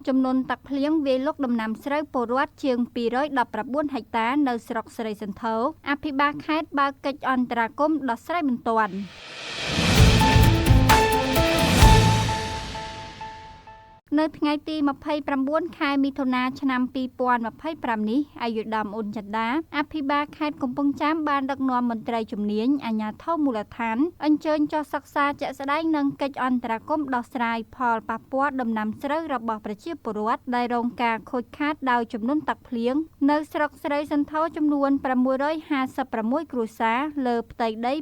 ចំនួនទឹកភ្លៀងវាយលុកដំណាំស្រូវពលរដ្ឋជាង219ហិកតានៅស្រុកស្រីសន្ធរអភិបាលខេត្តបើកកិច្ចអន្តរាគមន៍ដោះស្រាយបន្ទាន់នៅថ្ងៃទី29ខែមិថុនាឆ្នាំ2025នេះអាយុធមអ៊ុនចិន្តាអភិបាលខេត្តកំពង់ចាមបានដឹកនាំមន្ត្រីជំនាញអាជ្ញាធរមូលដ្ឋានអញ្ជើញចុះសិក្សាជាក់ស្ដែងនឹងកិច្ចអន្តរាគមន៍ដោះស្រាយផលប៉ះពាល់ដំណាំស្រូវរបស់ប្រជាពលរដ្ឋដែលរងការខូចខាតដោយចំនួនទឹកភ្លៀងនៅស្រុកស្រីសន្ធរចំនួន656គ្រួសារលើផ្ទៃដី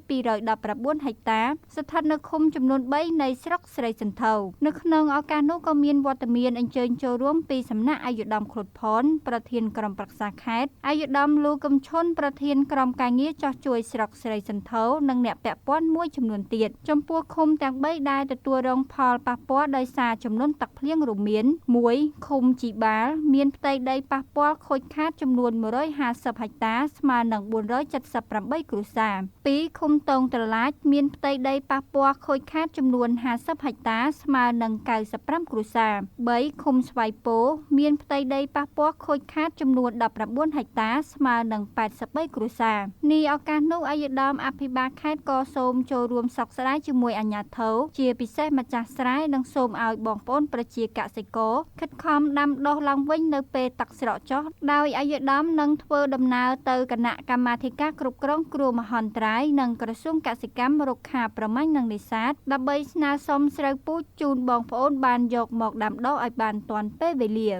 219ហិកតាស្ថិតនៅឃុំចំនួន3នៃស្រុកស្រីសន្ធរនៅក្នុងឱកាសនោះក៏មានវត្តមានអញ្ជើញចូលរួមពីសំណាក់អាយុធមខុតផនប្រធានក្រុមប្រឹក្សាខេត្តអាយុធមលូកំឈុនប្រធានក្រុមការងារចោះជួយស្រុកស្រីសន្ធរនិងអ្នកពាក់ព័ន្ធមួយចំនួនទៀតចំពោះឃុំទាំង3ដែលទទួលរងផលប៉ះពាល់ដោយសារចំនួនទឹកភ្លៀងរួមមាន1ឃុំជីបាលមានផ្ទៃដីប៉ះពាល់ខូចខាតចំនួន150ហិកតាស្មើនឹង478គ្រួសារ2ឃុំតងត្រឡាចមានផ្ទៃដីប៉ះពាល់ខូចខាតចំនួន50ហិកតាស្មើនឹង95គ្រួសារ3ឃុំស្វាយពោមានផ្ទៃដីប៉ះពាល់ខូចខាតចំនួន19ហិកតាស្មើនឹង83គ្រួសារនេះឱកាសនោះអាយុធមអភិបាលខេត្តក៏សូមចូលរួមសោកស្ដាយជាមួយអាជ្ញាធរជាពិសេសម្ចាស់ស្រែនិងសូមឲ្យបងប្អូនប្រជាកសិករខិតខំដាំដុះឡើងវិញនៅពេលទឹកស្រកចុះដោយអាយុធមនឹងធ្វើដំណើរទៅគណៈកម្មាធិការគ្រប់គ្រងគ្រោះមហន្តរាយនិងក្រសួងកសិកម្មរុក្ខាប្រមាញ់និងនេសាទដើម្បីស្នើសុំស្រូវពូជជូនបងប្អូនបានយកមកដាំដុះឲ្យបានទាន់ពេលវេលា